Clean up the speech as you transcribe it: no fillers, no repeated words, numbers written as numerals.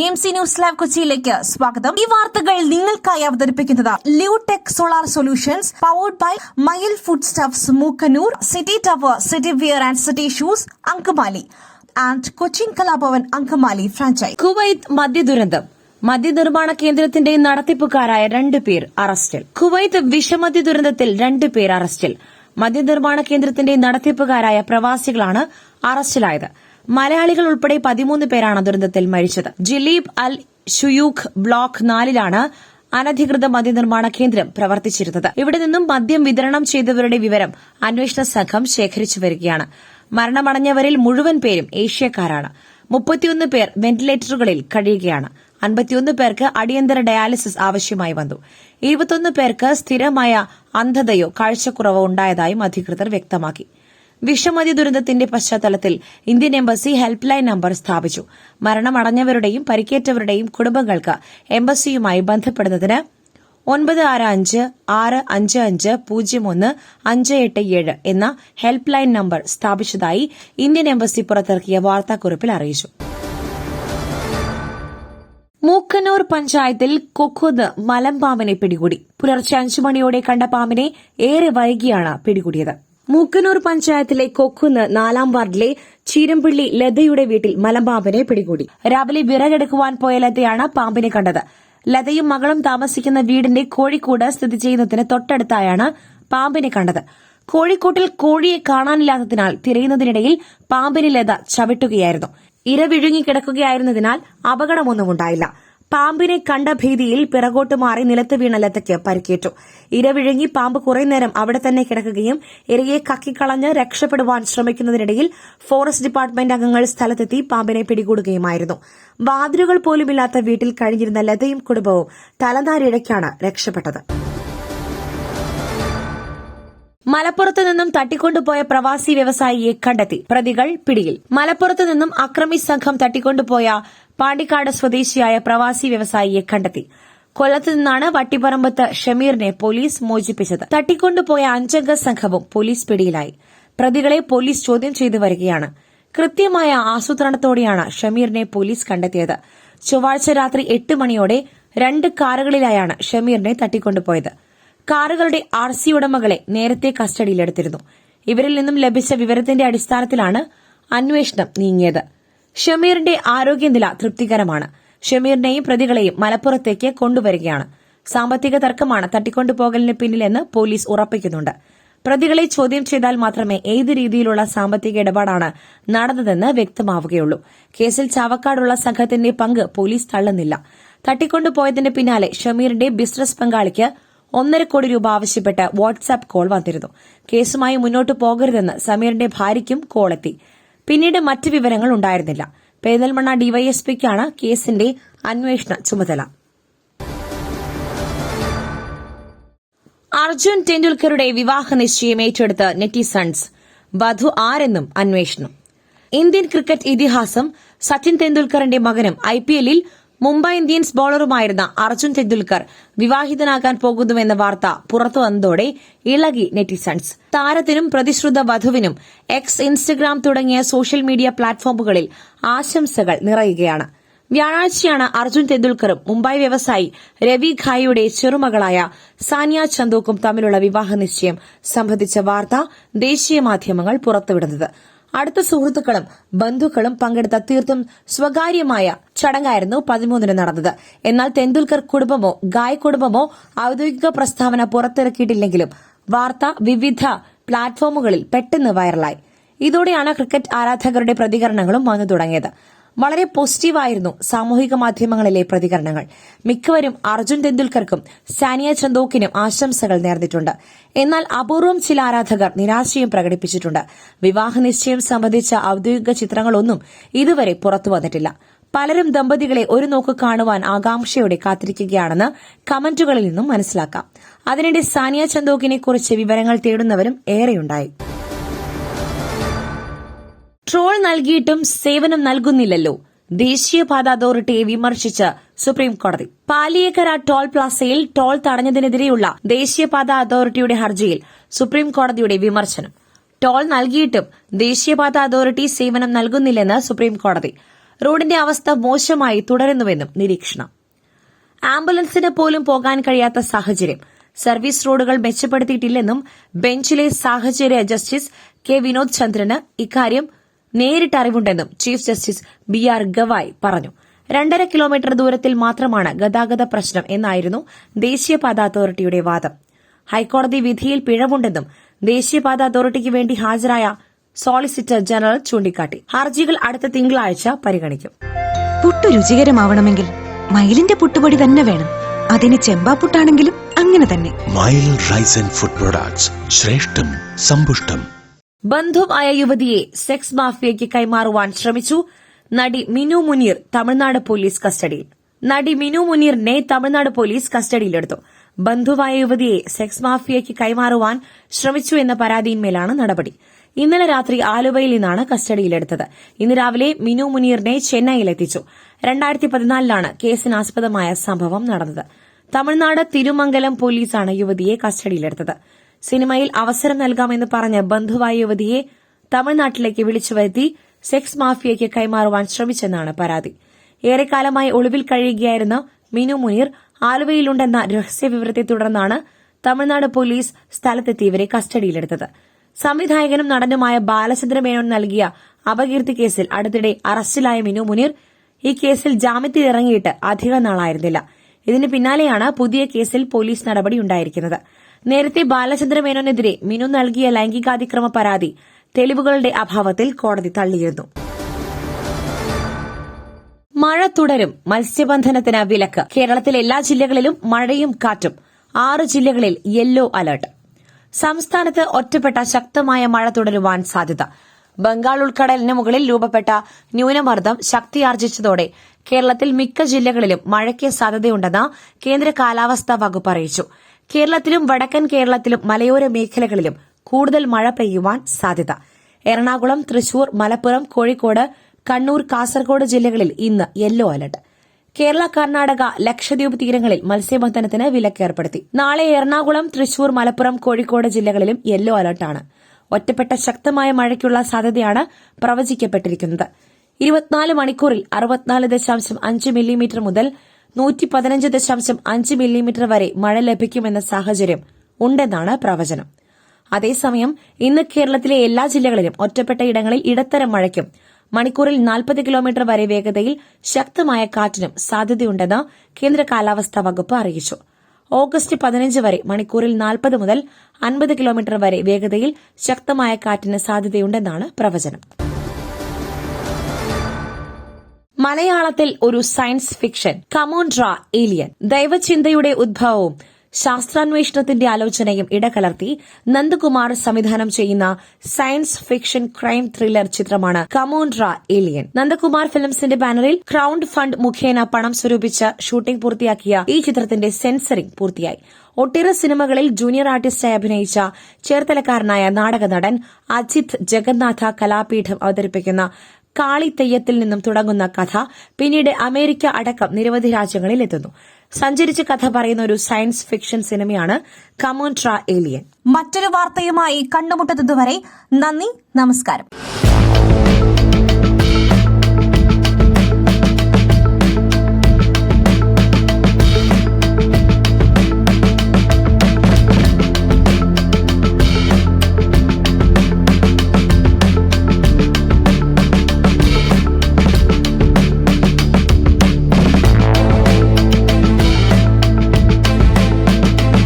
BMC news live കൊച്ചിയിലേക്ക് സ്വാഗതം. ഈ വാർത്തകൾ നിങ്ങൾക്കായി അവതരിപ്പിക്കുന്നത് Lutech solar solutions, powered by Mayil food stuffs, Mookkannoor, city tower, city wear and city shoes, Angamaly and Cochin Kalabhavan Angamaly franchise. Kuwait മദ്യദുരന്തം. മദ്യനിർമ്മാണ കേന്ദ്രത്തിന്റെ നടത്തിപ്പുകാരായ 2 പേർ അറസ്റ്റിൽ. കുവൈത്ത് വിഷമദ്യ ദുരന്തത്തിൽ 2 പേർ അറസ്റ്റിൽ. മദ്യനിർമ്മാണ കേന്ദ്രത്തിന്റെ നടത്തിപ്പുകാരായ പ്രവാസികളാണ് അറസ്റ്റിലായത്. മലയാളികൾ ഉൾപ്പെടെ 13 പേരാണ് ദുരന്തത്തിൽ മരിച്ചത്. ജിലീബ് അൽ ഷുയൂഖ് ബ്ലോക്ക് 4-ലാണ് അനധികൃത മദ്യനിർമ്മാണ കേന്ദ്രം പ്രവർത്തിച്ചിരുന്നത്. ഇവിടെ നിന്നും മദ്യം വിതരണം ചെയ്തവരുടെ വിവരം അന്വേഷണ സംഘം ശേഖരിച്ചു വരികയാണ്. മരണമടഞ്ഞവരിൽ മുഴുവൻ പേരും ഏഷ്യക്കാരാണ്. 31 പേർ വെന്റിലേറ്ററുകളിൽ കഴിയുകയാണ്. 51 പേർക്ക് അടിയന്തര ഡയാലിസിസ് ആവശ്യമായി വന്നു. 21 പേർക്ക് സ്ഥിരമായ അന്ധതയോ കാഴ്ചക്കുറവോ ഉണ്ടായതായും അധികൃതർ വ്യക്തമാക്കി. വിഷമദ്യ ദുരന്തത്തിന്റെ പശ്ചാത്തലത്തിൽ Indian embassy help line number സ്ഥാപിച്ചു. മരണമടഞ്ഞവരുടെയും പരിക്കേറ്റവരുടെയും കുടുംബങ്ങൾക്ക് എംബസിയുമായി ബന്ധപ്പെടുന്നതിന് 965-655-01-587 എന്ന ഹെൽപ്പ് ലൈൻ നമ്പർ സ്ഥാപിച്ചതായി ഇന്ത്യൻ എംബസി പുറത്തിറക്കിയ വാർത്താക്കുറിപ്പിൽ അറിയിച്ചു. മൂക്കന്നൂർ പഞ്ചായത്തിൽ കൊക്കുന്ന് മലമ്പാമ്പിനെ പിടികൂടി. പുലർച്ചെ 5 മണിയോടെ കണ്ട പാമ്പിനെ ഏറെ വൈകിയാണ് പിടികൂടിയത്. മൂക്കന്നൂർ പഞ്ചായത്തിലെ കൊക്കുന്ന് 4-ാം വാർഡിലെ ചീരംപള്ളി ലതയുടെ വീട്ടിൽ മലമ്പാമ്പിനെ പിടികൂടി. രാവിലെ വിറകെടുക്കുവാൻ പോയ ലതയാണ് പാമ്പിനെ കണ്ടത്. ലതയും മകളും താമസിക്കുന്ന വീടിന്റെ കോഴിക്കോട് സ്ഥിതി ചെയ്യുന്നതിന് തൊട്ടടുത്തായാണ് പാമ്പിനെ കണ്ടത്. കോഴിക്കോട്ടിൽ കോഴിയെ കാണാനില്ലാത്തതിനാൽ തിരയുന്നതിനിടയിൽ പാമ്പിനെ ലത ചവിട്ടുകയായിരുന്നു. ഇര വിഴുങ്ങിക്കിടക്കുകയായിരുന്നതിനാൽ അപകടമൊന്നും ഉണ്ടായില്ല. പാമ്പിനെ കണ്ട ഭീതിയിൽ പിറകോട്ട് മാറി നിലത്ത് വീണ ലതയ്ക്ക് പരിക്കേറ്റു. ഇര വിഴുങ്ങി പാമ്പ് കുറേ നേരം അവിടെ തന്നെ കിടക്കുകയും ഇരയെ കക്കിക്കളഞ്ഞ് രക്ഷപ്പെടുവാൻ ശ്രമിക്കുന്നതിനിടയിൽ ഫോറസ്റ്റ് ഡിപ്പാർട്ട്മെന്റ് അംഗങ്ങൾ സ്ഥലത്തെത്തി പാമ്പിനെ പിടികൂടുകയുമായിരുന്നു. വാതിലുകൾ പോലുമില്ലാത്ത വീട്ടിൽ കഴിഞ്ഞിരുന്ന ലതയും കുടുംബവും തലനാരിഴയ്ക്കാണ് രക്ഷപ്പെട്ടത്. മലപ്പുറത്ത് നിന്നും തട്ടിക്കൊണ്ടുപോയ പ്രവാസി വ്യവസായിയെ കണ്ടെത്തി. പ്രതികൾ പിടിയിൽ. മലപ്പുറത്ത് നിന്നും അക്രമി സംഘം തട്ടിക്കൊണ്ടുപോയ പാണ്ടിക്കാട് സ്വദേശിയായ പ്രവാസി വ്യവസായിയെ കണ്ടെത്തി. കൊല്ലത്ത് നിന്നാണ് വട്ടിപ്പറമ്പത്ത് ഷമീറിനെ പോലീസ് മോചിപ്പിച്ചത്. തട്ടിക്കൊണ്ടുപോയ 5-അംഗ സംഘവും പോലീസ് പിടിയിലായി. പ്രതികളെ പോലീസ് ചോദ്യം ചെയ്തു വരികയാണ്. കൃത്യമായ ആസൂത്രണത്തോടെയാണ് ഷമീറിനെ പോലീസ് കണ്ടെത്തിയത്. ചൊവ്വാഴ്ച രാത്രി 8 മണിയോടെ 2 കാറുകളിലായാണ് ഷമീറിനെ തട്ടിക്കൊണ്ടുപോയത്. കാറുകളുടെ RC ഉടമകളെ നേരത്തെ കസ്റ്റഡിയിലെടുത്തിരുന്നു. ഇവരിൽ നിന്നും ലഭിച്ച വിവരത്തിന്റെ അടിസ്ഥാനത്തിലാണ് അന്വേഷണം നീങ്ങിയത്. ഷമീറിന്റെ ആരോഗ്യനില തൃപ്തികരമാണ്. ഷമീറിനെയും പ്രതികളെയും മലപ്പുറത്തേക്ക് കൊണ്ടുവരികയാണ്. സാമ്പത്തിക തർക്കമാണ് തട്ടിക്കൊണ്ടുപോകലിന് പിന്നിലെന്ന് പോലീസ് ഉറപ്പിക്കുന്നുണ്ട്. പ്രതികളെ ചോദ്യം ചെയ്താൽ മാത്രമേ ഏത് രീതിയിലുള്ള സാമ്പത്തിക ഇടപാടാണ് നടന്നതെന്ന് വ്യക്തമാവുകയുള്ളൂ. കേസിൽ ചാവക്കാടുള്ള സംഘത്തിന്റെ പങ്ക് പോലീസ് തള്ളുന്നില്ല. തട്ടിക്കൊണ്ടുപോയതിന് പിന്നാലെ ഷമീറിന്റെ ബിസിനസ് പങ്കാളിക്ക് 1.5 കോടി രൂപ ആവശ്യപ്പെട്ട് വാട്സാപ്പ് കോൾ വന്നിരുന്നു. കേസുമായി മുന്നോട്ടു പോകരുതെന്ന് സമീറിന്റെ ഭാര്യയ്ക്കും കോളെത്തി. പിന്നീട് മറ്റ് വിവരങ്ങൾ ഉണ്ടായിരുന്നില്ല. പെരിന്തൽമണ്ണ ഡിവൈഎസ്പിക്കാണ് കേസിന്റെ അന്വേഷണ ചുമതല. അർജുൻ ടെൻഡുൽക്കറുടെ വിവാഹ നിശ്ചയം ഏറ്റെടുത്ത് നെറ്റിസൺസ്. വധു ആരെന്നും അന്വേഷണം. ഇന്ത്യൻ ക്രിക്കറ്റ് ഇതിഹാസം സച്ചിൻ തെണ്ടുൽക്കറിന്റെ മകനും IPLൽ മുംബൈ ഇന്ത്യൻസ് ബൌളറുമായിരുന്ന അർജുൻ ടെൻഡുൽക്കർ വിവാഹിതനാകാൻ പോകുന്നുവെന്ന വാർത്ത പുറത്തുവന്നതോടെ ഇളകി നെറ്റിസൺസ്. താരത്തിനും പ്രതിശ്രുത വധുവിനും എക്സ്, ഇൻസ്റ്റഗ്രാം തുടങ്ങിയ സോഷ്യൽ മീഡിയ പ്ലാറ്റ്ഫോമുകളിൽ ആശംസകൾ നിറയുകയാണ്. വ്യാഴാഴ്ചയാണ് അർജുൻ ടെൻഡുൽക്കറും മുംബൈ വ്യവസായി രവി ഘായിയുടെ ചെറുമകളായ സാനിയ ചന്ദോക്കും തമ്മിലുള്ള വിവാഹ നിശ്ചയം സംബന്ധിച്ച വാർത്ത ദേശീയ മാധ്യമങ്ങൾ പുറത്തുവിടുന്നത്. അടുത്ത സുഹൃത്തുക്കളും ബന്ധുക്കളും പങ്കെടുത്ത തീർത്തും സ്വകാര്യമായ ചടങ്ങായിരുന്നു 13-ന് നടന്നത്. എന്നാൽ തെണ്ടുൽക്കർ കുടുംബമോ ഗായ് കുടുംബമോ ഔദ്യോഗിക പ്രസ്താവന പുറത്തിറക്കിയിട്ടില്ലെങ്കിലും വാർത്ത വിവിധ പ്ലാറ്റ്ഫോമുകളിൽ പെട്ടെന്ന് വൈറലായി. ഇതോടെയാണ് ക്രിക്കറ്റ് ആരാധകരുടെ പ്രതികരണങ്ങളും വന്നു തുടങ്ങിയത്. വളരെ പോസിറ്റീവായിരുന്നു സാമൂഹിക മാധ്യമങ്ങളിലെ പ്രതികരണങ്ങൾ. മിക്കവരും അർജുൻ തെണ്ടുൽക്കർക്കും സാനിയ ചന്ദോക്കിനും ആശംസകൾ നേർന്നിട്ടുണ്ട്. എന്നാൽ അപൂർവം ചില ആരാധകർ നിരാശയും പ്രകടിപ്പിച്ചിട്ടുണ്ട്. വിവാഹ നിശ്ചയം സംബന്ധിച്ച ഔദ്യോഗിക ചിത്രങ്ങളൊന്നും ഇതുവരെ പുറത്തുവന്നിട്ടില്ല. പലരും ദമ്പതികളെ ഒരു നോക്ക് കാണുവാൻ ആകാംക്ഷയോടെ കാത്തിരിക്കുകയാണെന്ന് കമന്റുകളിൽ നിന്നും മനസ്സിലാക്കാം. അതിനിടെ സാനിയ ചന്ദോക്കിനെക്കുറിച്ച് വിവരങ്ങൾ തേടുന്നവരും ഏറെയുണ്ടായി. ട്രോൾ നൽകിയിട്ടും സേവനം നൽകുന്നില്ലല്ലോ. ദേശീയപാത അതോറിറ്റിയെ വിമർശിച്ച് സുപ്രീംകോടതി. പാലിയേക്കര ടോൾ പ്ലാസയിൽ ടോൾ തടഞ്ഞതിനെതിരെയുള്ള ദേശീയപാത അതോറിറ്റിയുടെ ഹർജിയിൽ സുപ്രീംകോടതിയുടെ വിമർശനം. ടോൾ നൽകിയിട്ടും ദേശീയപാത അതോറിറ്റി സേവനം നൽകുന്നില്ലെന്ന് സുപ്രീംകോടതി. റോഡിന്റെ അവസ്ഥ മോശമായി തുടരുന്നുവെന്നും നിരീക്ഷണം. ആംബുലൻസിന് പോലും പോകാൻ കഴിയാത്ത സാഹചര്യം. സർവീസ് റോഡുകൾ മെച്ചപ്പെടുത്തിയിട്ടില്ലെന്നും ബെഞ്ചിലെ സാഹചര്യ ജസ്റ്റിസ് കെ വിനോദ് ചന്ദ്രന് ഇക്കാര്യം നേരിട്ട് അറിവുണ്ടെന്നും ചീഫ് ജസ്റ്റിസ് BR ഗവായ് പറഞ്ഞു. 2.5 കിലോമീറ്റർ ദൂരത്തിൽ മാത്രമാണ് ഗതാഗത പ്രശ്നം എന്നായിരുന്നു ദേശീയപാത അതോറിറ്റിയുടെ വാദം. ഹൈക്കോടതി വിധിയിൽ പിഴവുണ്ടെന്നും ദേശീയപാത അതോറിറ്റിക്ക് വേണ്ടി ഹാജരായ സോളിസിറ്റർ ജനറൽ ചൂണ്ടിക്കാട്ടി. ഹർജികൾ അടുത്ത തിങ്കളാഴ്ച പരിഗണിക്കും. പുട്ടു രുചികരമാവണമെങ്കിൽ മയിലിന്റെ പുട്ടുപൊടി തന്നെ വേണം. അതിന് ചെമ്പാപ്പുട്ടാണെങ്കിലും അങ്ങനെ തന്നെ. മയിൽ റൈസ് ആൻഡ് ഫുഡ് പ്രൊഡക്ട്സ്, ശ്രേഷ്ഠം സമ്പുഷ്ടം. ബന്ധുവായ യുവതിയെ സെക്സ് മാഫിയയ്ക്ക് കൈമാറുവാൻ ശ്രമിച്ചു. നടി മിനു മുനീർ തമിഴ്നാട് പോലീസ് കസ്റ്റഡിയിൽ. നടി മിനു മുനീറിനെ തമിഴ്നാട് പോലീസ് കസ്റ്റഡിയിലെടുത്തു. ബന്ധുവായ യുവതിയെ സെക്സ് മാഫിയയ്ക്ക് കൈമാറുവാൻ ശ്രമിച്ചു എന്ന പരാതിയിന്മേലാണ് നടപടി. ഇന്നലെ രാത്രി ആലുവയിൽ നിന്നാണ് കസ്റ്റഡിയിലെടുത്തത്. ഇന്ന് രാവിലെ മിനു മുനീറിനെ ചെന്നൈയിലെത്തിച്ചു. 2014 കേസിനാസ്പദമായ സംഭവം നടന്നത്. തമിഴ്നാട് തിരുമംഗലം പോലീസാണ് യുവതിയെ കസ്റ്റഡിയിലെടുത്തത്. സിനിമയിൽ അവസരം നൽകാമെന്ന് പറഞ്ഞ് ബന്ധുവായ യുവതിയെ തമിഴ്നാട്ടിലേക്ക് വിളിച്ചുവരുത്തി സെക്സ് മാഫിയയ്ക്ക് കൈമാറുവാൻ ശ്രമിച്ചെന്നാണ് പരാതി. ഏറെക്കാലമായി ഒളിവിൽ കഴിയുകയായിരുന്ന മിനു മുനീർ ആലുവയിലുണ്ടെന്ന രഹസ്യവിവരത്തെ തുടർന്നാണ് തമിഴ്നാട് പോലീസ് സ്ഥലത്തെത്തി ഇവരെ കസ്റ്റഡിയിലെടുത്തത്. സംവിധായകനും നടനുമായ ബാലചന്ദ്ര മേനോൻ നൽകിയ അപകീർത്തി കേസിൽ അടുത്തിടെ അറസ്റ്റിലായ മിനു മുനീർ ഈ കേസിൽ ജാമ്യത്തിൽ ഇറങ്ങിയിട്ട് അധിക നാളായിരുന്നില്ല. ഇതിന് പിന്നാലെയാണ് പുതിയ കേസിൽ പോലീസ് നടപടിയുണ്ടായിരിക്കുന്നത്. നേരത്തെ ബാലചന്ദ്ര മേനോനെതിരെ മിനു നൽകിയ ലൈംഗികാതിക്രമ പരാതി തെളിവുകളുടെ അഭാവത്തിൽ കോടതി തള്ളിയിരുന്നു. മഴ തുടരും. മത്സ്യബന്ധനത്തിന് വിലക്ക്. കേരളത്തിലെ എല്ലാ ജില്ലകളിലും മഴയും കാറ്റും. 6 ജില്ലകളിൽ യെല്ലോ അലർട്ട്. സംസ്ഥാനത്ത് ഒറ്റപ്പെട്ട ശക്തമായ മഴ തുടരുവാൻ സാധ്യത. ബംഗാൾ ഉൾക്കടലിന് മുകളിൽ രൂപപ്പെട്ട ന്യൂനമർദ്ദം ശക്തിയാർജിച്ചതോടെ കേരളത്തിൽ മിക്ക ജില്ലകളിലും മഴയ്ക്ക് സാധ്യതയുണ്ടെന്ന് കേന്ദ്ര കാലാവസ്ഥാ വകുപ്പ് അറിയിച്ചു. കേരളത്തിലും വടക്കൻ കേരളത്തിലും മലയോര മേഖലകളിലും കൂടുതൽ മഴ പെയ്യുവാൻ സാധ്യത. എറണാകുളം, തൃശൂർ, മലപ്പുറം, കോഴിക്കോട്, കണ്ണൂർ, കാസർഗോഡ് ജില്ലകളിൽ ഇന്ന് യെല്ലോ അലർട്ട്. കേരള, കർണാടക, ലക്ഷദ്വീപ് തീരങ്ങളിൽ മത്സ്യബന്ധനത്തിന് വിലക്ക് ഏർപ്പെടുത്തി. നാളെ എറണാകുളം, തൃശൂർ, മലപ്പുറം, കോഴിക്കോട് ജില്ലകളിലും യെല്ലോ അലർട്ടാണ്. ഒറ്റപ്പെട്ട ശക്തമായ മഴയ്ക്കുള്ള സാധ്യതയാണ് പ്രവചിക്കപ്പെട്ടിരിക്കുന്നത്. 24 മണിക്കൂറിൽ 64.5 മില്ലിമീറ്റർ മുതൽ 115.5 മില്ലിമീറ്റർ വരെ മഴ ലഭിക്കുമെന്ന സാഹചര്യം ഉണ്ടെന്നാണ് പ്രവചനം. അതേസമയം ഇന്ന് കേരളത്തിലെ എല്ലാ ജില്ലകളിലും ഒറ്റപ്പെട്ട ഇടങ്ങളിൽ ഇടത്തരം മഴയ്ക്കും മണിക്കൂറിൽ 40 കിലോമീറ്റർ വരെ വേഗതയിൽ ശക്തമായ കാറ്റിനും സാധ്യതയുണ്ടെന്ന് കേന്ദ്ര കാലാവസ്ഥാ വകുപ്പ് അറിയിച്ചു. ഓഗസ്റ്റ് 15 വരെ മണിക്കൂറിൽ 40 മുതൽ 50 കിലോമീറ്റർ വരെ വേഗതയിൽ ശക്തമായ കാറ്റിന് സാധ്യതയുണ്ടെന്നാണ് പ്രവചനം. മലയാളത്തിൽ ഒരു സയൻസ് ഫിക്ഷൻ കമോൺട്ര ഏലിയൻ. ദൈവചിന്തയുടെ ഉദ്ഭവവും ശാസ്ത്രാന്വേഷണത്തിന്റെ ആലോചനയും ഇടകലർത്തി നന്ദകുമാർ സംവിധാനം ചെയ്യുന്ന സയൻസ് ഫിക്ഷൻ ക്രൈം ത്രില്ലർ ചിത്രമാണ് കമോൺട്ര ഏലിയൻ. നന്ദകുമാർ ഫിലിംസിന്റെ ബാനറിൽ ക്രൌഡ് ഫണ്ട് മുഖേന പണം സ്വരൂപിച്ച് ഷൂട്ടിംഗ് പൂർത്തിയാക്കിയ ഈ ചിത്രത്തിന്റെ സെൻസറിംഗ് പൂർത്തിയായി. ഒട്ടേറെ സിനിമകളിൽ ജൂനിയർ ആർട്ടിസ്റ്റായി അഭിനയിച്ച ചേർത്തലക്കാരനായ നാടക നടൻ അജിത് ജഗന്നാഥ കലാപീഠം അവതരിപ്പിക്കുന്ന കാളിത്തെയ്യത്തിൽ നിന്നും തുടങ്ങുന്ന കഥ പിന്നീട് അമേരിക്ക അടക്കം നിരവധി രാജ്യങ്ങളിൽ എത്തുന്നു. സഞ്ചരിച്ച കഥ പറയുന്ന ഒരു സയൻസ് ഫിക്ഷൻ സിനിമയാണ് കമോൺട്ര ഏലിയൻ. മറ്റൊരു വാർത്തയുമായി കണ്ടുമുട്ടുന്നതുവരെ നന്ദി, നമസ്കാരം.